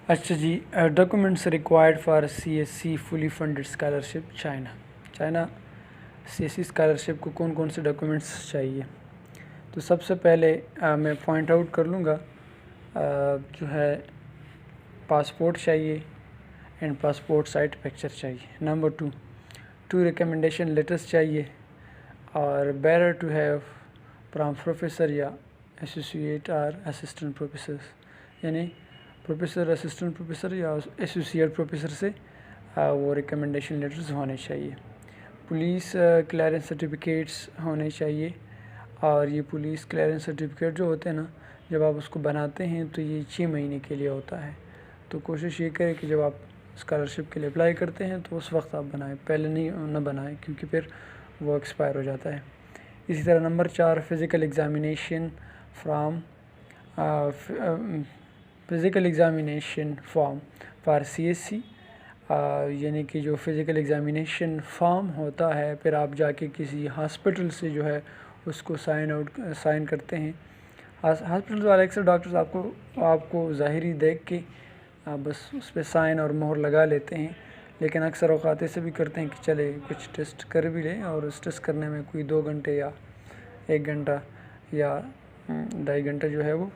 اچھا جی، documents required for C S C fully funded scholarship China C S C scholarship کو کون کون سے ڈاکومنٹس چاہیے؟ تو سب سے پہلے میں پوائنٹ آؤٹ کر لوں گا، جو ہے پاسپورٹ چاہیے اینڈ پاسپورٹ سائٹ پکچر چاہیے۔ نمبر 2 ریکمنڈیشن لیٹرس چاہیے، اور bearer to have from professor یا ایسوسیٹ اور اسسٹنٹ پروفیسر، یعنی پروفیسر، اسسٹنٹ پروفیسر یا ایسوسیٹ پروفیسر سے وہ ریکمنڈیشن لیٹرز ہونے چاہیے۔ پولیس کلیئرنس سرٹیفکیٹس ہونے چاہیے، اور یہ پولیس کلیئرنس سرٹیفکیٹ جو ہوتے ہیں نا، جب آپ اس کو بناتے ہیں تو یہ 6 مہینے کے لیے ہوتا ہے، تو کوشش یہ کریں کہ جب آپ اسکالرشپ کے لیے اپلائی کرتے ہیں تو اس وقت آپ بنائیں، پہلے نہ بنائیں، کیونکہ پھر وہ ایکسپائر ہو جاتا ہے۔ اسی طرح number 4 physical examination form for C S C, یعنی کہ جو فزیکل ایگزامینیشن فارم ہوتا ہے، پھر آپ جا کے کسی ہاسپٹل سے جو ہے اس کو سائن کرتے ہیں۔ ہاسپٹل والے اکثر ڈاکٹرز آپ کو ظاہری دیکھ کے بس اس پہ سائن اور مہر لگا لیتے ہیں، لیکن اکثر اوقات ایسے بھی کرتے ہیں کہ چلے کچھ ٹیسٹ کر بھی لیں، اور اس ٹیسٹ کرنے میں کوئی 2 گھنٹے یا 1 گھنٹہ یا 2.5 گھنٹہ جو ہے وہ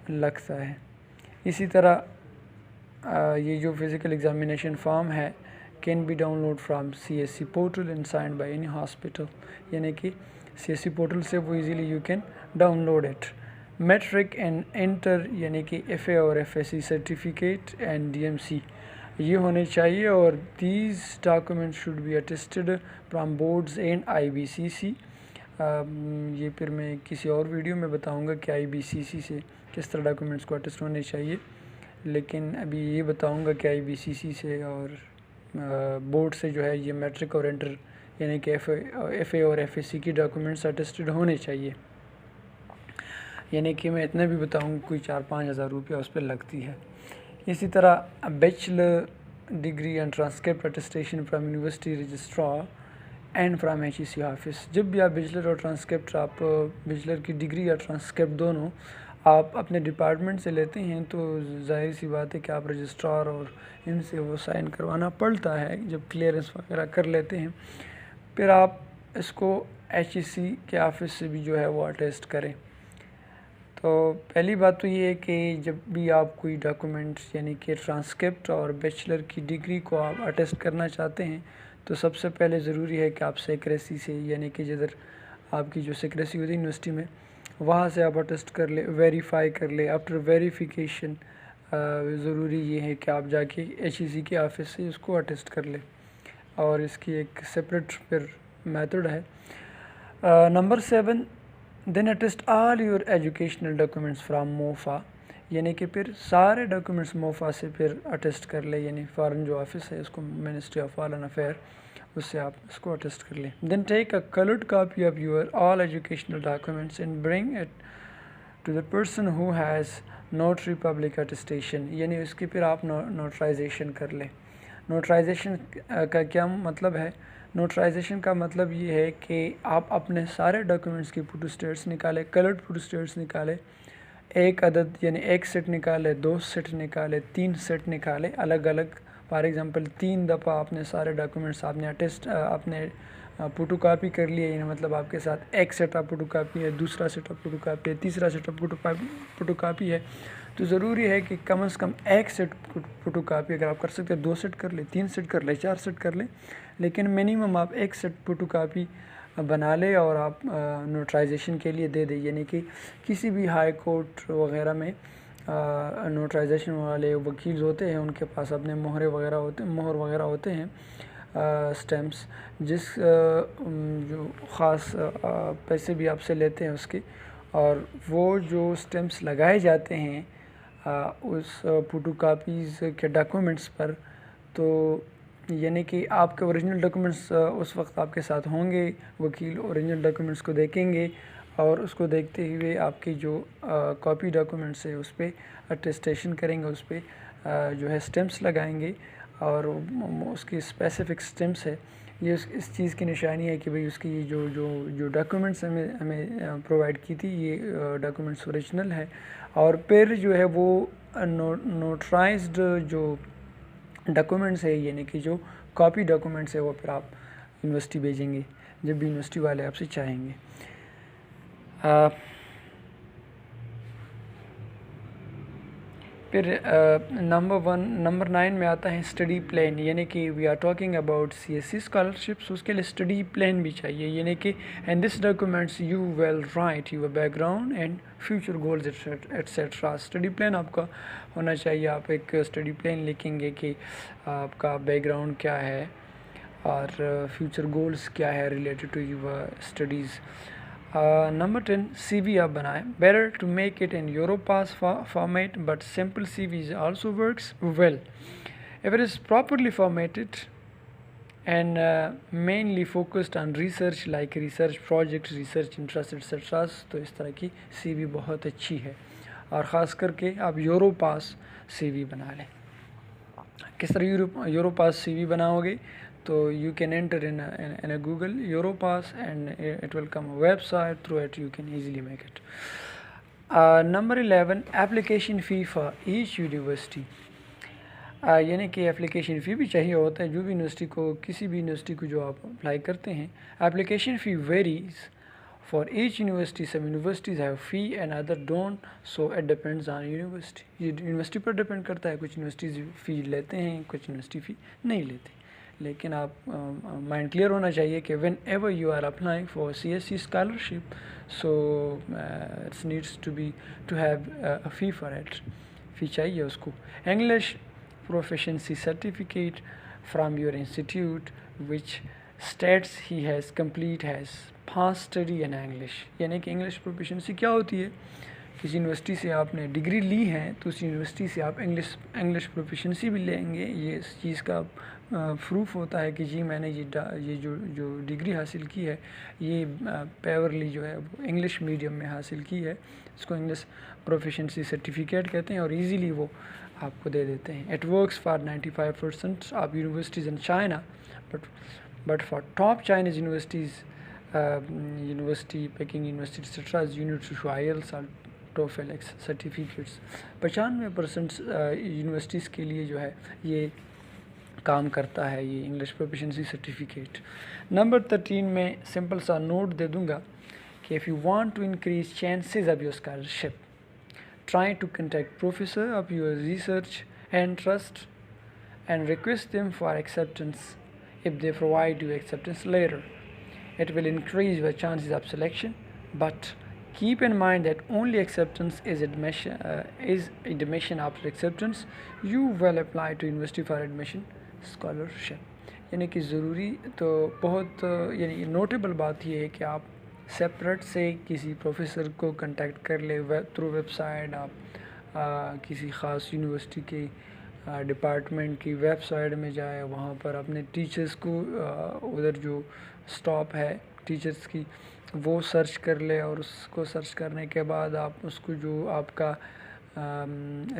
لگتا ہے۔ اسی طرح یہ جو فزیکل ایگزامینیشن فارم ہے can be download from C S C portal and signed by any hospital, یعنی کہ سی ایس سی پورٹل سے وہ easily you can download it. Matric and inter, یعنی کہ ایف اے اور F S C certificate and D M C یہ ہونے چاہیے، اور these document should be attested from boards and I B C C. یہ پھر میں کسی اور ویڈیو میں بتاؤں گا کہ آئی بی سی سی سے کس طرح ڈاکومنٹس کو اٹیسٹ ہونے چاہیے، لیکن ابھی یہ بتاؤں گا کہ آئی بی سی سی سے اور بورڈ سے جو ہے یہ میٹرک اور انٹر، یعنی کہ ایف اے اور ایف ایس سی کی ڈاکومنٹس اٹیسٹڈ ہونے چاہیے۔ یعنی کہ میں اتنا بھی بتاؤں گا کوئی 4-5 ہزار روپیہ اس پہ لگتی ہے۔ اسی طرح bachelor degree and transcript attestation from university registrar and from H E C office. جب بھی آپ بیچلر اور ٹرانسکرپٹ، آپ بیچلر کی ڈگری یا ٹرانسکرپٹ دونوں آپ اپنے ڈپارٹمنٹ سے لیتے ہیں، تو ظاہر سی بات ہے کہ آپ رجسٹرار اور ان سے وہ سائن کروانا پڑتا ہے جب کلیئرنس وغیرہ کر لیتے ہیں۔ پھر آپ اس کو ایچ ای سی کے آفس سے بھی جو ہے وہ اٹیسٹ کریں۔ تو پہلی بات تو یہ ہے کہ جب بھی آپ کوئی ڈاکومنٹ یعنی کہ ٹرانسکرپٹ اور بیچلر کی ڈگری کو آپ اٹیسٹ کرنا چاہتے ہیں، تو سب سے پہلے ضروری ہے کہ آپ سیکریسی سے، یعنی کہ جدھر آپ کی جو سیکریسی ہوتی ہے یونیورسٹی میں، وہاں سے آپ اٹیسٹ کر لیں، ویریفائی کر لیں۔ آفٹر ویریفیکیشن ضروری یہ ہے کہ آپ جا کے ایچ ای سی کے آفس سے اس کو اٹیسٹ کر لیں، اور اس کی ایک سپریٹ پھر میتھڈ ہے۔ نمبر 7 then attest all your educational documents from MOFA, یعنی کہ پھر سارے ڈاکومنٹس موفا سے پھر اٹیسٹ کر لیں، یعنی فارن جو آفس ہے اس کو منسٹری آف فارن افیئر، اس سے آپ اس کو اٹیسٹ کر لیں۔ Then take a coloured copy of your all educational documents and bring it to the person who has notary public attestation, یعنی اس کی پھر آپ نوٹرائزیشن کر لیں۔ نوٹرائزیشن کا کیا مطلب ہے؟ نوٹرائزیشن کا مطلب یہ ہے کہ آپ اپنے سارے ڈاکومنٹس کی فوٹو اسٹیٹس نکالیں، کلرڈ فوٹو اسٹیٹس نکالیں، 1 عدد یعنی 1 سیٹ نکالیں، 2 سیٹ نکالیں، 3 سیٹ نکالیں، الگ الگ۔ فار ایگزامپل 3 دفعہ اپنے سارے ڈاکومنٹس آپ نے آپ نے فوٹو کاپی کر لیے، یعنی مطلب آپ کے ساتھ 1 سیٹ آف فوٹو کاپی ہے، دوسرا سیٹ آف فوٹو کاپی ہے، تیسرا سیٹ آف فوٹو کاپی ہے، تو ضروری ہے کہ کم از کم 1 سیٹ فوٹو کاپی اگر آپ کر سکتے ہیں 2 سیٹ کر لیں، 3 سیٹ کر لیں، 4 سیٹ کر لیں، لیکن منیمم آپ 1 سیٹ فوٹو کاپی بنا لیں اور آپ نوٹرائزیشن کے لیے دے دیں۔ یعنی کہ کسی بھی ہائی کورٹ وغیرہ میں نوٹرائزیشن والے وکیل ہوتے ہیں، ان کے پاس اپنے مہر وغیرہ ہوتے ہیں، سٹیمپس، جس جو خاص پیسے بھی آپ سے لیتے ہیں اس کے، اور وہ جو سٹیمپس لگائے جاتے ہیں اس فوٹو کاپیز کے ڈاکومنٹس پر، تو یعنی کہ آپ کے اوریجنل ڈاکومنٹس اس وقت آپ کے ساتھ ہوں گے، وکیل اوریجنل ڈاکومنٹس کو دیکھیں گے، اور اس کو دیکھتے ہوئے آپ کی جو کاپی ڈاکومنٹس ہے اس پہ اٹیسٹیشن کریں گے، اس پہ جو ہے سٹیمپس لگائیں گے، اور اس کی اسپیسیفک سٹیمپس ہے یہ اس چیز کی نشانی ہے کہ بھئی اس کی جو ڈاکیومنٹس ہمیں پرووائڈ کی تھی یہ ڈاکیومنٹس اوریجنل ہے، اور پھر جو ہے وہ نوٹرائزڈ جو ڈاکیومنٹس ہے یعنی کہ جو کاپی ڈاکیومنٹس ہے وہ پھر آپ یونیورسٹی بھیجیں گے جب بھی یونیورسٹی والے آپ سے چاہیں گے۔ پھر نمبر 9 میں آتا ہے اسٹڈی پلان، یعنی کہ we are talking about CSC scholarships, اس کے لیے اسٹڈی پلان بھی چاہیے، یعنی کہ in this documents you will write your background and future goals etcetera. Study plan آپ کا ہونا چاہیے، آپ ایک اسٹڈی پلان لکھیں گے کہ آپ کا بیک گراؤنڈ کیا ہے اور فیوچر گولز کیا ہے ریلیٹڈ ٹو یور اسٹڈیز۔ نمبر 10 CV آپ بنائیں، better to make it in Europass format but simple CVs also works well if it is properly formatted and mainly focused on research like research projects, research interests etc. تو اس طرح کی CV بہت اچھی ہے، اور خاص کر کے آپ یوروپاس CV بنا لیں۔ کس طرح یوروپاس CV بناؤ گے؟ تو you can enter in a Google Europass and it will come a website, through it you can easily make it. Number 11 application fee for each university، یعنی کہ اپلیکیشن فی بھی چاہیے ہوتا ہے جو بھی یونیورسٹی کو، کسی بھی یونیورسٹی کو جو آپ اپلائی کرتے ہیں۔ اپلیکیشن فی various for each university. Some universities have fee and other don't, so it depends on university. یہ یونیورسٹی پر ڈپینڈ کرتا ہے، کچھ یونیورسٹیز فی لیتے ہیں، کچھ یونیورسٹی فی نہیں لیتے، لیکن آپ مائنڈ کلیئر ہونا چاہیے کہ whenever you are applying for CSC scholarship so it's needs to have a fee for it, fee چاہیے اس کو۔ English proficiency certificate from your institute which states he has past study in English، یعنی کہ English proficiency کیا ہوتی ہے؟ کسی university سے آپ نے ڈگری لی ہے تو اس یونیورسٹی سے آپ انگلش پروفیشنسی بھی لیں گے، یہ اس چیز کا پروف ہوتا ہے کہ جی میں نے یہ جو ڈگری حاصل کی ہے یہ پیورلی جو ہے انگلش میڈیم میں حاصل کی ہے، اس کو انگلش پروفیشنسی سرٹیفکیٹ کہتے ہیں، اور ایزیلی وہ آپ کو دے دیتے ہیں۔ It works for 95% of universities in China but for top Chinese universities university Peking university etcetera you need to show IELTS اور TOEFL سرٹیفکیٹس۔ 95% یونیورسٹیز کے لیے جو ہے یہ کام کرتا ہے یہ انگلش پروفیشنسی سرٹیفکیٹ۔ نمبر 13 میں سمپل سا نوٹ دے دوں گا کہ if you want to increase chances of your scholarship try to contact professor of your research interest and request them for acceptance. If they provide you acceptance later, it will increase your chances of selection, but keep in mind that only acceptance is admission. After acceptance you will apply to university for admission scholarship. یعنی کہ ضروری تو بہت یعنی notable بات یہ ہے کہ آپ سیپریٹ سے کسی پروفیسر کو کنٹیکٹ کر لے تھرو ویب سائٹ، آپ کسی خاص یونیورسٹی کی ڈپارٹمنٹ کی ویب سائٹ میں جائے، وہاں پر اپنے ٹیچرز کو ادھر جو اسٹاپ ہے ٹیچرز کی وہ سرچ کر لے، اور اس کو سرچ کرنے کے بعد آپ اس کو جو آپ کا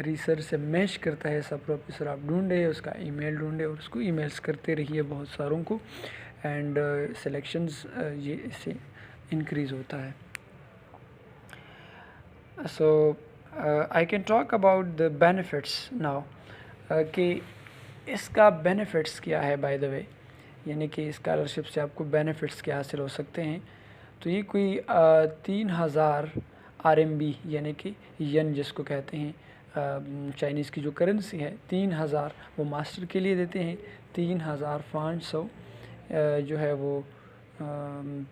ریسرچ سے میچ کرتا ہے سب پروفیسر آپ ڈھونڈے، اس کا ای میل ڈھونڈے اور اس کو ای میلس کرتے رہیے بہت ساروں کو، اینڈ سلیکشنز یہ اس سے انکریز ہوتا ہے۔ So I can talk about the benefits now, کہ اس کا بینیفٹس کیا ہے بائی دا وے، یعنی کہ اسکالرشپ سے آپ کو بینیفٹس کیا حاصل ہو سکتے ہیں۔ تو یہ کوئی 3000 RMB یعنی کہ ین جس کو کہتے ہیں چائنیز کی جو کرنسی ہے، 3000 وہ ماسٹر کے لیے دیتے ہیں، 3500 جو ہے وہ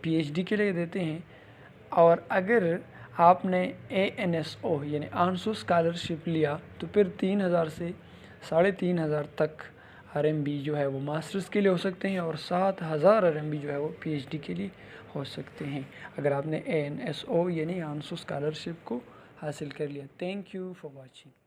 PhD کے لیے دیتے ہیں، اور اگر آپ نے ANSO یعنی آنسو اسکالرشپ لیا تو پھر 3000 سے 3500 تک RMB جو ہے وہ ماسٹرز کے لیے ہو سکتے ہیں، اور 7000 RMB جو ہے وہ PhD کے لیے ہو سکتے ہیں اگر آپ نے ANSO یعنی آنسو اسکالرشپ کو حاصل کر لیا۔ Thank you for watching.